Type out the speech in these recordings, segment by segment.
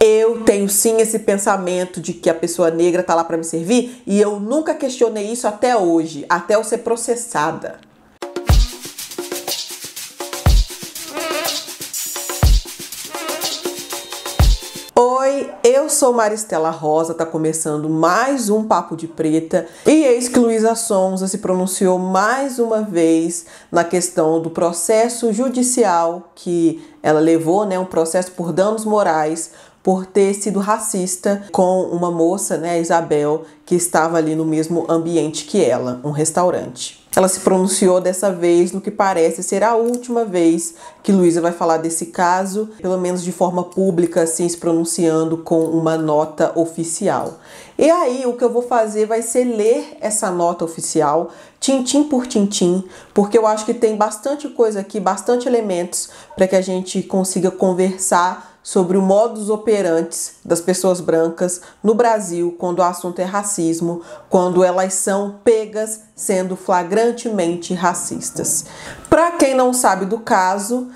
Eu tenho sim esse pensamento de que a pessoa negra tá lá para me servir e eu nunca questionei isso até hoje, até eu ser processada. Oi, eu sou Maristela Rosa, tá começando mais um Papo de Preta e eis que Luísa Sonza se pronunciou mais uma vez na questão do processo judicial que ela levou, né, um processo por danos morais por ter sido racista com uma moça, né, Isabel, que estava ali no mesmo ambiente que ela, um restaurante. Ela se pronunciou dessa vez no que parece ser a última vez que Luísa vai falar desse caso, pelo menos de forma pública, assim, se pronunciando com uma nota oficial. E aí, o que eu vou fazer vai ser ler essa nota oficial, tintim por tintim, porque eu acho que tem bastante coisa aqui, bastante elementos para que a gente consiga conversar sobre o modus operandi das pessoas brancas no Brasil quando o assunto é racismo, quando elas são pegas sendo flagrantemente racistas. Para quem não sabe do caso,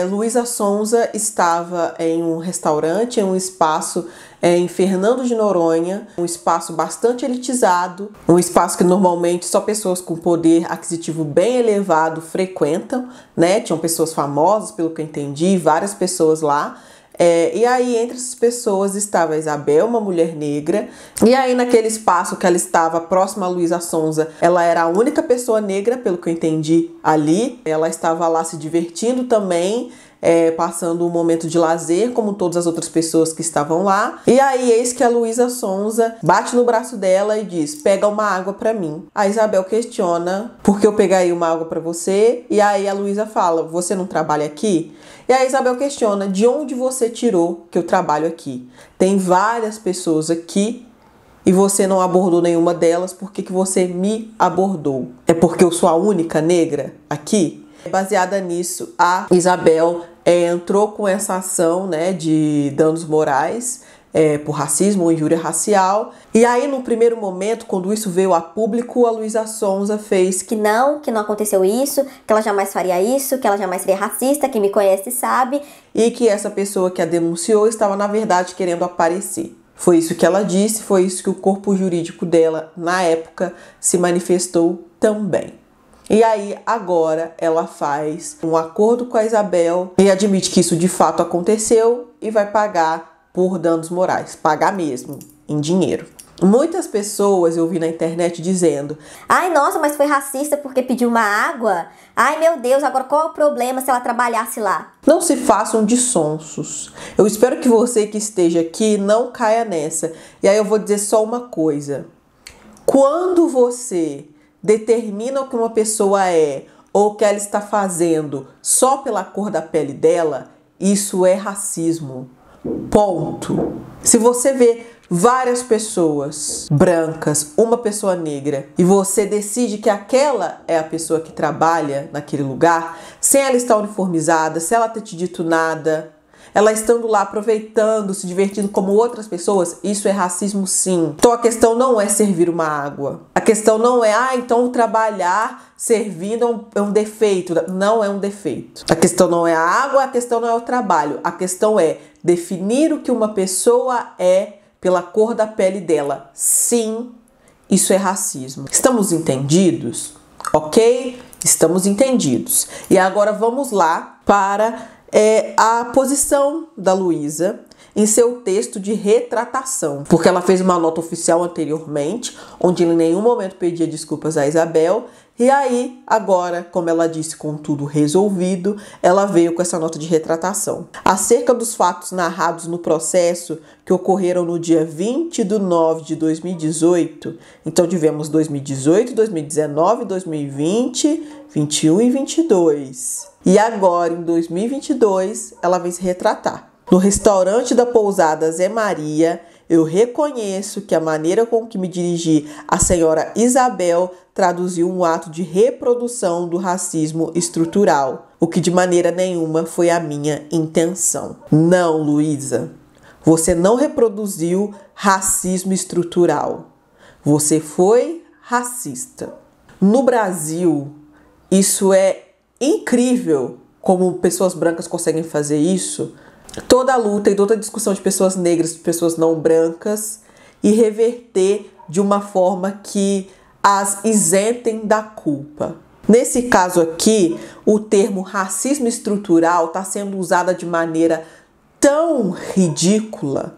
Luísa Sonza estava em um restaurante, em um espaço em Fernando de Noronha, um espaço bastante elitizado, um espaço que normalmente só pessoas com poder aquisitivo bem elevado frequentam, né? Tinham pessoas famosas, pelo que eu entendi, várias pessoas lá. E aí, entre essas pessoas estava a Isabel, uma mulher negra. E aí, naquele espaço que ela estava próxima a Luísa Sonza, ela era a única pessoa negra, pelo que eu entendi, ali. Ela estava lá se divertindo também, passando um momento de lazer, como todas as outras pessoas que estavam lá. E aí, eis que a Luísa Sonza bate no braço dela e diz: pega uma água pra mim. A Isabel questiona: por que eu pegaria uma água pra você? E aí a Luísa fala: você não trabalha aqui? E a Isabel questiona: de onde você tirou que eu trabalho aqui? Tem várias pessoas aqui e você não abordou nenhuma delas, por que você me abordou? É porque eu sou a única negra aqui? Baseada nisso, a Isabel entrou com essa ação, né, de danos morais por racismo ou injúria racial. E aí, no primeiro momento, quando isso veio a público, a Luísa Sonza fez que não aconteceu isso, que ela jamais faria isso, que ela jamais seria racista, quem me conhece sabe. E que essa pessoa que a denunciou estava, na verdade, querendo aparecer. Foi isso que ela disse, foi isso que o corpo jurídico dela, na época, se manifestou também. E aí, agora, ela faz um acordo com a Isabel e admite que isso de fato aconteceu e vai pagar por danos morais. Pagar mesmo, em dinheiro. Muitas pessoas eu vi na internet dizendo: ai, nossa, mas foi racista porque pediu uma água? Ai, meu Deus, agora qual é o problema se ela trabalhasse lá? Não se façam de sonsos. Eu espero que você que esteja aqui não caia nessa. E aí eu vou dizer só uma coisa. Quando você determina o que uma pessoa é ou o que ela está fazendo só pela cor da pele dela, isso é racismo. Ponto. Se você vê várias pessoas brancas, uma pessoa negra, e você decide que aquela é a pessoa que trabalha naquele lugar, sem ela estar uniformizada, sem ela ter te dito nada, ela estando lá aproveitando, se divertindo como outras pessoas, isso é racismo sim. Então a questão não é servir uma água. A questão não é, então trabalhar servindo é um defeito. Não é um defeito. A questão não é a água, a questão não é o trabalho. A questão é definir o que uma pessoa é pela cor da pele dela. Sim, isso é racismo. Estamos entendidos? Ok? Estamos entendidos. E agora vamos lá para a posição da Luísa em seu texto de retratação, porque ela fez uma nota oficial anteriormente, onde em nenhum momento pedia desculpas a Isabel, e aí, agora, como ela disse, com tudo resolvido, ela veio com essa nota de retratação. Acerca dos fatos narrados no processo que ocorreram no dia 20 de nove de 2018, então tivemos 2018, 2019, 2020, 21 e 22. E agora, em 2022, ela vem se retratar. No restaurante da pousada Zé Maria, eu reconheço que a maneira com que me dirigi à senhora Isabel traduziu um ato de reprodução do racismo estrutural, o que de maneira nenhuma foi a minha intenção. Não, Luísa, você não reproduziu racismo estrutural. Você foi racista. No Brasil, isso é incrível como pessoas brancas conseguem fazer isso. toda a luta e toda a discussão de pessoas negras, de pessoas não brancas, e reverter de uma forma que as isentem da culpa. Nesse caso aqui, o termo racismo estrutural está sendo usado de maneira tão ridícula,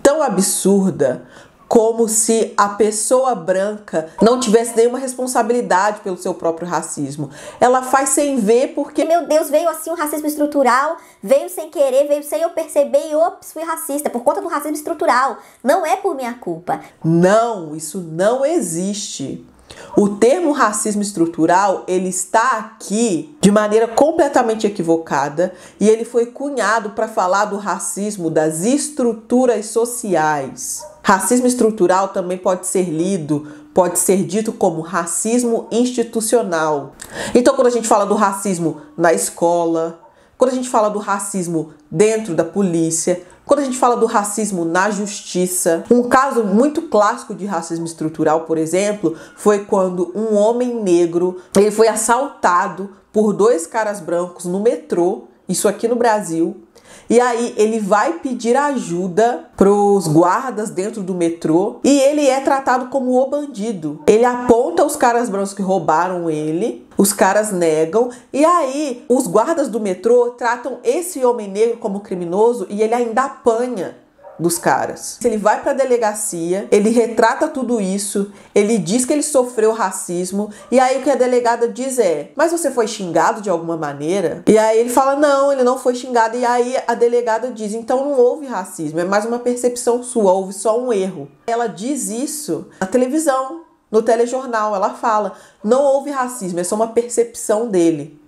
tão absurda, como se a pessoa branca não tivesse nenhuma responsabilidade pelo seu próprio racismo. Ela faz sem ver porque, meu Deus, veio assim um racismo estrutural, veio sem querer, veio sem eu perceber e ops, fui racista por conta do racismo estrutural. Não é por minha culpa. Não, isso não existe. O termo racismo estrutural, ele está aqui de maneira completamente equivocada e ele foi cunhado para falar do racismo das estruturas sociais. Racismo estrutural também pode ser lido, pode ser dito como racismo institucional. Então, quando a gente fala do racismo na escola, quando a gente fala do racismo dentro da polícia, quando a gente fala do racismo na justiça, um caso muito clássico de racismo estrutural, por exemplo, foi quando um homem negro ele foi assaltado por 2 caras brancos no metrô, isso aqui no Brasil. E aí ele vai pedir ajuda para os guardas dentro do metrô e ele é tratado como o bandido. Ele aponta os caras brancos que roubaram ele, os caras negam e aí os guardas do metrô tratam esse homem negro como criminoso e ele ainda apanha dos caras. Ele vai para a delegacia, ele retrata tudo isso, ele diz que ele sofreu racismo e aí o que a delegada diz é: mas você foi xingado de alguma maneira? E aí ele fala: não, ele não foi xingado. E aí a delegada diz: então não houve racismo, é mais uma percepção sua, houve só um erro. Ela diz isso na televisão, no telejornal, ela fala: não houve racismo, é só uma percepção dele.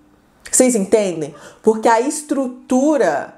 Vocês entendem? Porque a estrutura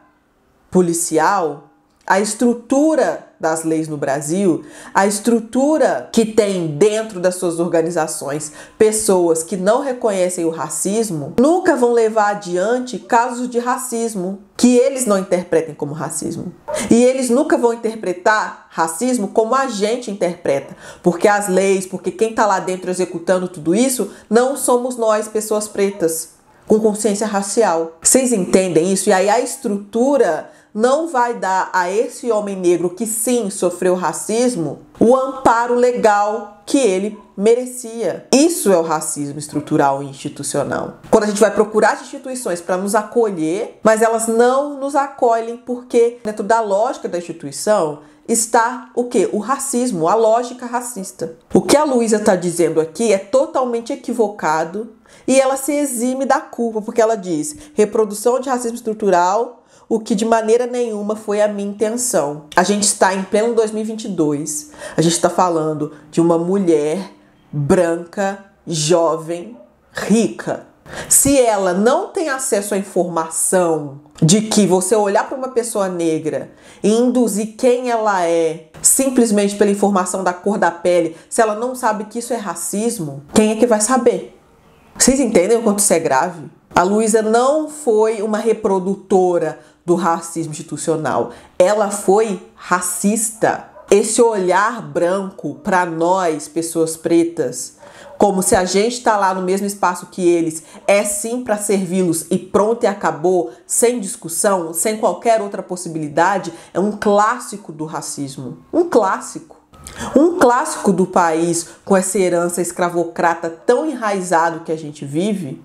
policial, a estrutura das leis no Brasil, a estrutura que tem dentro das suas organizações pessoas que não reconhecem o racismo, nunca vão levar adiante casos de racismo que eles não interpretem como racismo. E eles nunca vão interpretar racismo como a gente interpreta, porque as leis, porque quem está lá dentro executando tudo isso não somos nós, pessoas pretas com consciência racial. Vocês entendem isso? E aí a estrutura não vai dar a esse homem negro que sim sofreu racismo o amparo legal que ele merecia. Isso é o racismo estrutural e institucional. Quando a gente vai procurar as instituições para nos acolher, mas elas não nos acolhem porque dentro da lógica da instituição está o quê? O racismo, a lógica racista. O que a Luísa está dizendo aqui é totalmente equivocado e ela se exime da culpa, porque ela diz: reprodução de racismo estrutural, o que de maneira nenhuma foi a minha intenção. A gente está em pleno 2022, a gente está falando de uma mulher branca, jovem, rica. Se ela não tem acesso à informação de que você olhar para uma pessoa negra e induzir quem ela é simplesmente pela informação da cor da pele, se ela não sabe que isso é racismo, quem é que vai saber? Vocês entendem o quanto isso é grave? A Luísa não foi uma reprodutora do racismo institucional, ela foi racista. Esse olhar branco para nós, pessoas pretas, como se a gente está lá no mesmo espaço que eles, é sim para servi-los e pronto e acabou, sem discussão, sem qualquer outra possibilidade, é um clássico do racismo. Um clássico. Um clássico do país com essa herança escravocrata tão enraizado que a gente vive,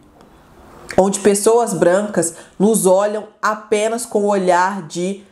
onde pessoas brancas nos olham apenas com o olhar de: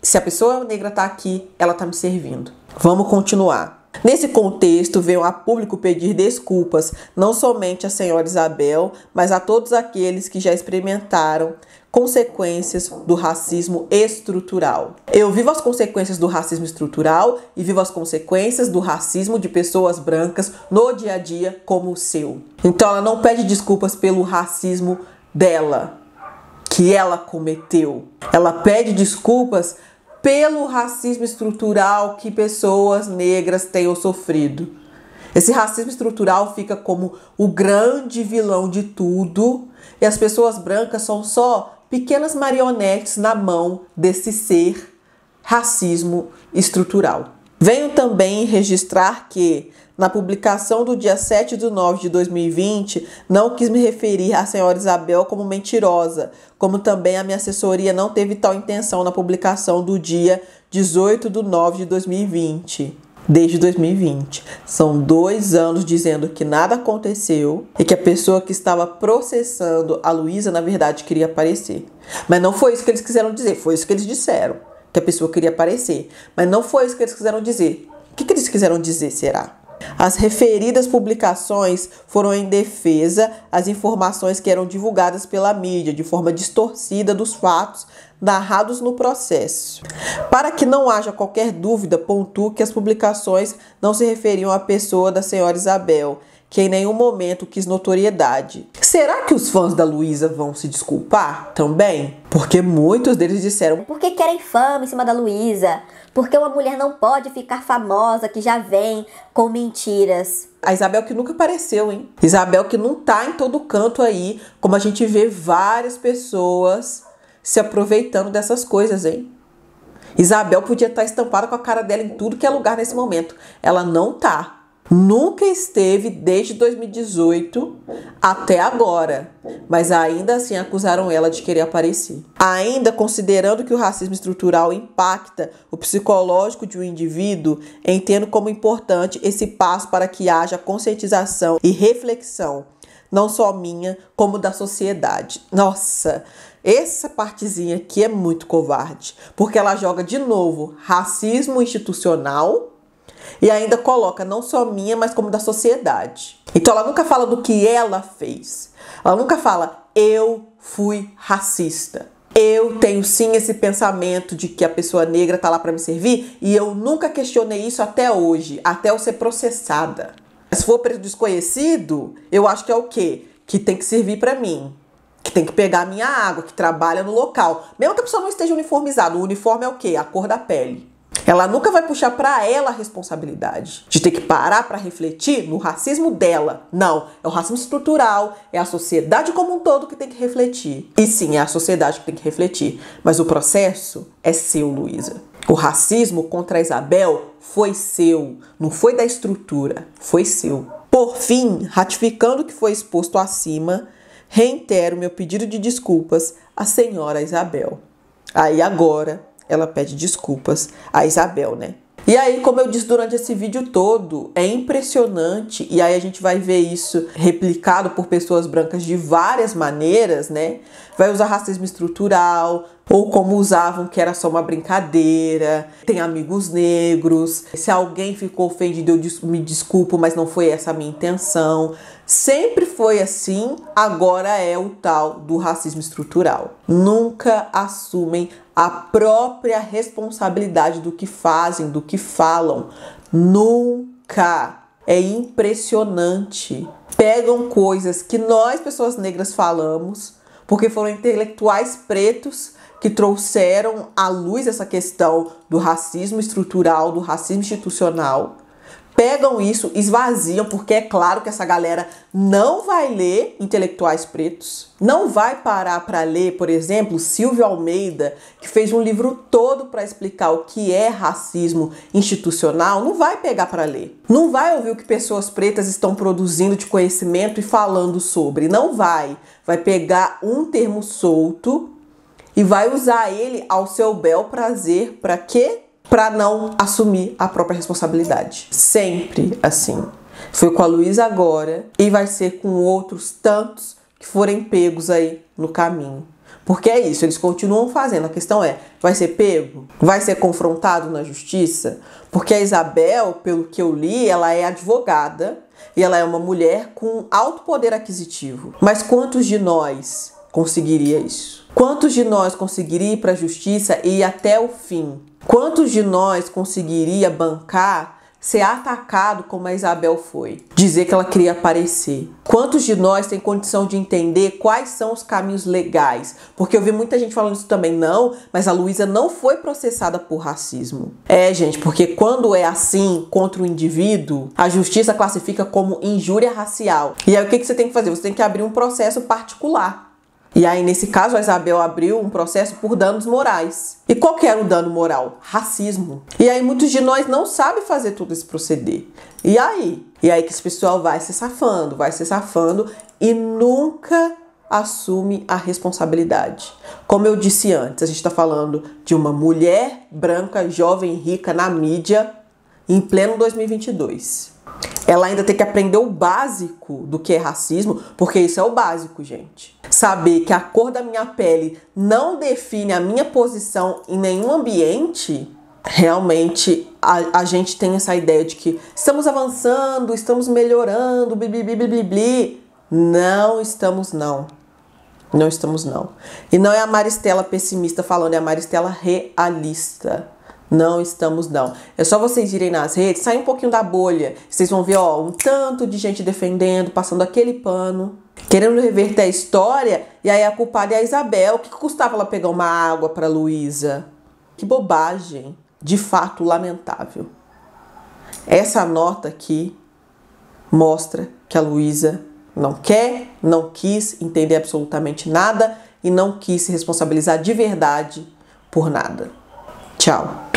se a pessoa negra está aqui, ela está me servindo. Vamos continuar. Nesse contexto, veio a público pedir desculpas, não somente à senhora Isabel, mas a todos aqueles que já experimentaram consequências do racismo estrutural. Eu vivo as consequências do racismo estrutural e vivo as consequências do racismo de pessoas brancas no dia a dia como o seu. Então ela não pede desculpas pelo racismo dela, que ela cometeu. Ela pede desculpas pelo racismo estrutural que pessoas negras tenham sofrido. Esse racismo estrutural fica como o grande vilão de tudo e as pessoas brancas são só pequenas marionetes na mão desse ser racismo estrutural. Venho também registrar que, na publicação do dia 7/9/2020, não quis me referir à senhora Isabel como mentirosa, como também a minha assessoria não teve tal intenção na publicação do dia 18/9/2020. Desde 2020. São 2 anos dizendo que nada aconteceu e que a pessoa que estava processando a Luísa, na verdade, queria aparecer. Mas não foi isso que eles quiseram dizer, foi isso que eles disseram, que a pessoa queria aparecer. Mas não foi isso que eles quiseram dizer. O que eles quiseram dizer, será? As referidas publicações foram em defesa às informações que eram divulgadas pela mídia de forma distorcida dos fatos narrados no processo. Para que não haja qualquer dúvida, pontuo que as publicações não se referiam à pessoa da senhora Isabel, que em nenhum momento quis notoriedade. Será que os fãs da Luísa vão se desculpar também? Porque muitos deles disseram: porque querem fama em cima da Luísa, porque uma mulher não pode ficar famosa que já vem com mentiras. A Isabel que nunca apareceu, hein? Isabel que não tá em todo canto aí, como a gente vê várias pessoas se aproveitando dessas coisas, hein? Isabel podia estar estampada com a cara dela em tudo que é lugar nesse momento. Ela não tá. Nunca esteve desde 2018 até agora, mas ainda assim acusaram ela de querer aparecer. Ainda considerando que o racismo estrutural impacta o psicológico de um indivíduo, entendo como importante esse passo para que haja conscientização e reflexão, não só minha, como da sociedade. Nossa, essa partezinha aqui é muito covarde, porque ela joga de novo racismo institucional e ainda coloca não só minha, mas como da sociedade. Então ela nunca fala do que ela fez. Ela nunca fala, eu fui racista. Eu tenho sim esse pensamento de que a pessoa negra tá lá para me servir e eu nunca questionei isso até hoje, até eu ser processada. Se for preto desconhecido, eu acho que é o quê? Que tem que servir para mim. Que tem que pegar a minha água, que trabalha no local. Mesmo que a pessoa não esteja uniformizada, o uniforme é o quê? A cor da pele. Ela nunca vai puxar para ela a responsabilidade de ter que parar para refletir no racismo dela. Não, é o racismo estrutural, é a sociedade como um todo que tem que refletir. E sim, é a sociedade que tem que refletir. Mas o processo é seu, Luísa. O racismo contra a Isabel foi seu, não foi da estrutura, foi seu. Por fim, ratificando o que foi exposto acima, reitero meu pedido de desculpas à senhora Isabel. Aí agora ela pede desculpas a Isabel, né? E aí, como eu disse durante esse vídeo todo, é impressionante, e aí a gente vai ver isso replicado por pessoas brancas de várias maneiras, né? Vai usar racismo estrutural, ou como usavam que era só uma brincadeira, tem amigos negros, se alguém ficou ofendido eu me desculpo, mas não foi essa a minha intenção. Sempre foi assim, agora é o tal do racismo estrutural. Nunca assumem a própria responsabilidade do que fazem, do que falam. Nunca. É impressionante. Pegam coisas que nós, pessoas negras, falamos, porque foram intelectuais pretos que trouxeram à luz essa questão do racismo estrutural, do racismo institucional. Pegam isso, esvaziam, porque é claro que essa galera não vai ler intelectuais pretos, não vai parar para ler, por exemplo, Silvio Almeida, que fez um livro todo para explicar o que é racismo institucional, não vai pegar para ler. Não vai ouvir o que pessoas pretas estão produzindo de conhecimento e falando sobre, não vai. Vai pegar um termo solto e vai usar ele ao seu bel prazer, para quê? Para não assumir a própria responsabilidade. Sempre assim. Foi com a Luísa agora e vai ser com outros tantos que forem pegos aí no caminho. Porque é isso, eles continuam fazendo. A questão é, vai ser pego? Vai ser confrontado na justiça? Porque a Isabel, pelo que eu li, ela é advogada e ela é uma mulher com alto poder aquisitivo. Mas quantos de nós conseguiria isso? Quantos de nós conseguiria ir para a justiça e ir até o fim? Quantos de nós conseguiria bancar ser atacado como a Isabel foi? Dizer que ela queria aparecer. Quantos de nós tem condição de entender quais são os caminhos legais? Porque eu vi muita gente falando isso também. Não, mas a Luísa não foi processada por racismo. É, gente, porque quando é assim contra o indivíduo, a justiça classifica como injúria racial. E aí o que você tem que fazer? Você tem que abrir um processo particular. E aí, nesse caso, a Isabel abriu um processo por danos morais. E qual que era o dano moral? Racismo. E aí, muitos de nós não sabem fazer todo esse proceder. E aí? E aí que esse pessoal vai se safando e nunca assume a responsabilidade. Como eu disse antes, a gente está falando de uma mulher branca, jovem, rica na mídia, em pleno 2022. Ela ainda tem que aprender o básico do que é racismo, porque isso é o básico, gente. Saber que a cor da minha pele não define a minha posição em nenhum ambiente. Realmente a gente tem essa ideia de que estamos avançando, estamos melhorando, blibli. Não estamos não. Não estamos não. E não é a Maristela pessimista falando, é a Maristela realista. Não estamos não. É só vocês irem nas redes, sair um pouquinho da bolha. Vocês vão ver, ó, um tanto de gente defendendo, passando aquele pano, querendo reverter a história, e aí a culpada é a Isabel. O que custava ela pegar uma água para Luísa? Que bobagem. De fato, lamentável. Essa nota aqui mostra que a Luísa não quis entender absolutamente nada e não quis se responsabilizar de verdade por nada. Tchau.